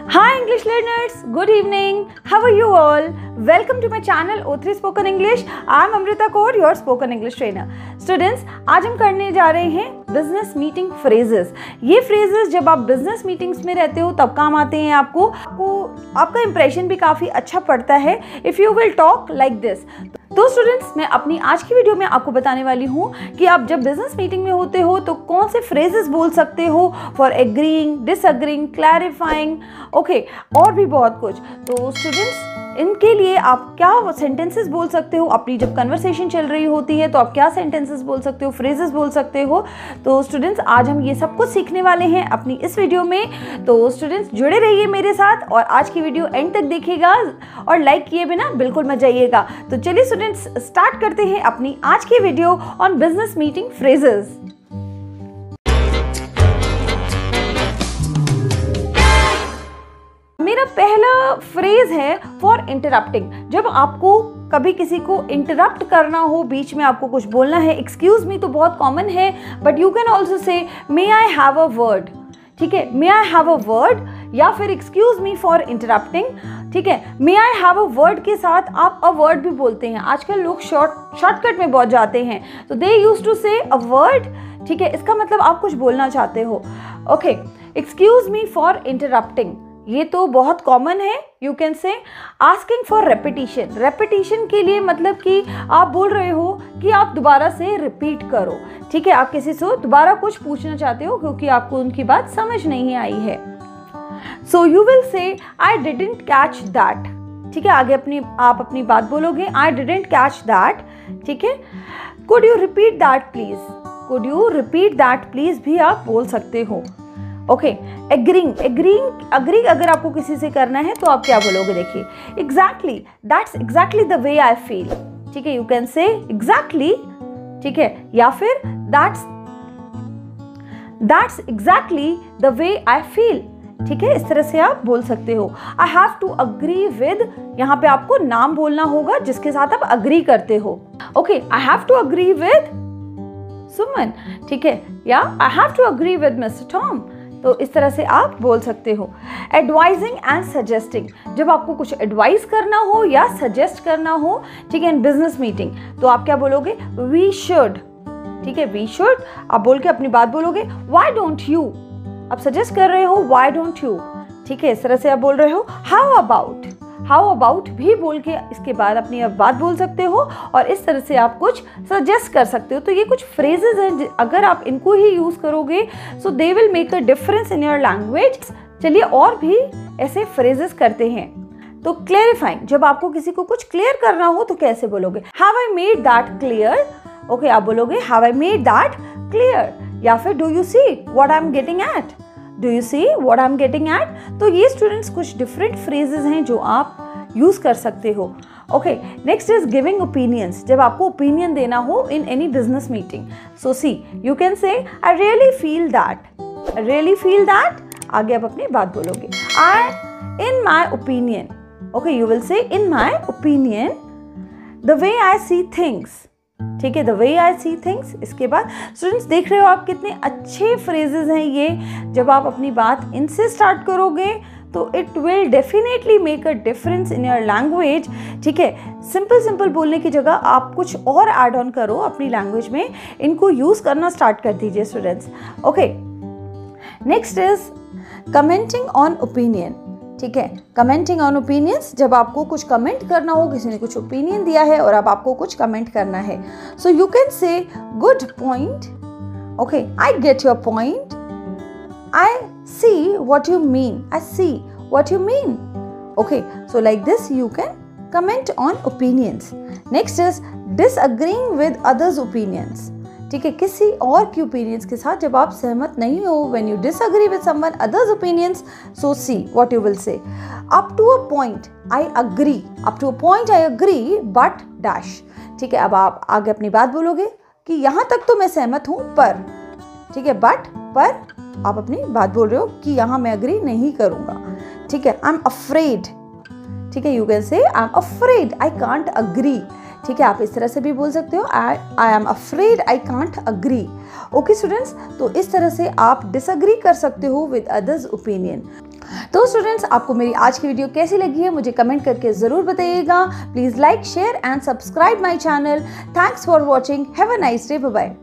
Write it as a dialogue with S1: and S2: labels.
S1: Hi English learners, good evening. How are you all? Welcome to my channel O3 Spoken English. I am Amrita Kaur, your spoken English trainer. Students, आज हम करने जा रहे हैं business meeting phrases. ये phrases जब आप business meetings में रहते हो तब काम आते हैं आपको आपका इंप्रेशन भी काफ़ी अच्छा पड़ता है if you will talk like this. तो स्टूडेंट्स, मैं अपनी आज की वीडियो में आपको बताने वाली हूँ कि आप जब बिजनेस मीटिंग में होते हो तो कौन से फ्रेजेस बोल सकते हो for agreeing, disagreeing, clarifying, okay, और भी बहुत कुछ। तो स्टूडेंट्स, इनके लिए आप क्या सेंटेंसेस बोल सकते हो, अपनी जब कन्वर्सेशन चल रही होती है तो आप क्या सेंटेंसेस बोल सकते हो, फ्रेजेस बोल सकते हो। तो स्टूडेंट्स, आज हम ये सब कुछ सीखने वाले हैं अपनी इस वीडियो में। तो स्टूडेंट्स, जुड़े रहिए मेरे साथ और आज की वीडियो एंड तक देखिएगा और लाइक किए बिना बिल्कुल मत जाइएगा। तो चलिए स्टूडेंट्स, स्टार्ट करते हैं अपनी आज की video on business meeting phrases. मेरा पहला फ्रेज है फॉर इंटरप्टिंग। जब आपको कभी किसी को इंटरप्ट करना हो, बीच में आपको कुछ बोलना है, एक्सक्यूज मी तो बहुत कॉमन है, but you can also say may I have a word. ठीक है, मे आई हैव अ वर्ड या फिर एक्सक्यूज मी फॉर इंटरप्टिंग। ठीक है, मे आई हैव अ वर्ड के साथ आप अ वर्ड भी बोलते हैं। आजकल लोग शॉर्टकट में बहुत जाते हैं, तो दे यूज टू से अ वर्ड। ठीक है, इसका मतलब आप कुछ बोलना चाहते हो। Okay, excuse me for interrupting, ये तो बहुत कॉमन है। यू कैन से आस्किंग फॉर रेपिटिशन। रेपिटिशन के लिए मतलब कि आप बोल रहे हो कि आप दोबारा से रिपीट करो। ठीक है, आप किसी से दोबारा कुछ पूछना चाहते हो क्योंकि आपको उनकी बात समझ नहीं आई है। सो यू विल से आई डिडंट कैच दैट। ठीक है, आगे आप अपनी बात बोलोगे, आई डिडंट कैच दैट। ठीक है, could you repeat that please. Could you repeat that please भी आप बोल सकते हो। ओके, एग्री अगर आपको किसी से करना है तो आप क्या बोलोगे, देखिए, exactly, that's exactly the way I feel. ठीक है, यू कैन से एग्जैक्टली। ठीक है, या फिर that's exactly the way I feel. ठीक है, इस तरह से आप बोल सकते हो। I have to agree with, यहाँ पे आपको नाम बोलना होगा जिसके साथ आप अग्री करते हो। Okay, I have to agree with Suman. ठीक है, या I have to agree with mister Tom. तो इस तरह से आप बोल सकते हो। एडवाइजिंग एंड सजेस्टिंग, जब आपको कुछ एडवाइस करना हो या सजेस्ट करना हो, ठीक है, इन बिजनेस मीटिंग, तो आप क्या बोलोगे, वी शुड। ठीक है, वी शुड आप बोल के अपनी बात बोलोगे। व्हाई डोंट यू, आप सजेस्ट कर रहे हो, व्हाई डोंट यू। ठीक है, इस तरह से आप बोल रहे हो। हाउ अबाउट भी बोल के इसके बाद अपनी बात बोल सकते हो और इस तरह से आप कुछ सजेस्ट कर सकते हो। तो ये कुछ फ्रेजेस हैं, अगर आप इनको ही यूज करोगे so they will make a difference in your language. चलिए और भी ऐसे फ्रेजेस करते हैं। तो क्लेरिफाइंग, जब आपको किसी को कुछ क्लियर करना हो तो कैसे बोलोगे, have I made that clear. Okay, आप बोलोगे have I made that clear, या फिर do you see what I am getting eight. Do you see what I am getting eight. तो ये स्टूडेंट्स कुछ डिफरेंट फ्रेजेस हैं जो आप यूज कर सकते हो। Okay, next is giving opinions. जब आपको ओपिनियन देना हो in any business meeting, so see you can say I really feel that. Really feel that, आगे आप अपनी बात बोलोगे। I in my opinion. Okay, you will say in my opinion the way I see things. ठीक है, the way I see things. इसके बाद students, देख रहे हो आप कितने अच्छे फ्रेजेस हैं ये। जब आप अपनी बात इनसे स्टार्ट करोगे तो it will definitely make a difference in your language. ठीक है, सिंपल बोलने की जगह आप कुछ और ऐड ऑन करो अपनी लैंग्वेज में, इनको यूज करना स्टार्ट कर दीजिए students. Okay, next is commenting on opinion. ठीक है, कमेंटिंग ऑन ओपिनियंस, जब आपको कुछ कमेंट करना हो, किसी ने कुछ ओपिनियन दिया है और अब आपको कुछ कमेंट करना है, सो यू कैन से good point. Okay, I get your point. I C what you mean. I C what you mean. Okay, so like this you can comment on opinions. Next is disagreeing with others opinions. ठीक है, किसी और की opinions के साथ जब आप सहमत नहीं हो, when you disagree with someone others opinions, so see what you will say. Up to a point I agree. Up to a point I agree but dash. ठीक है, अब आप आगे अपनी बात बोलोगे कि यहाँ तक तो मैं सहमत हूँ पर। ठीक है, बट पर आप अपनी बात बोल रहे हो कि यहाँ मैं अग्री नहीं करूँगा। ठीक है, आई एम अफ्रेड। ठीक है, you can say I am afraid I can't agree. ठीक है, आप इस तरह से भी बोल सकते हो, I am afraid I can't agree. Okay students, तो इस तरह से आप डिसअग्री कर सकते हो विद अदर्स ओपिनियन। तो स्टूडेंट्स, आपको मेरी आज की वीडियो कैसी लगी है मुझे कमेंट करके ज़रूर बताइएगा। Please like, share and subscribe my channel. Thanks for watching. Have a nice day. Bye bye.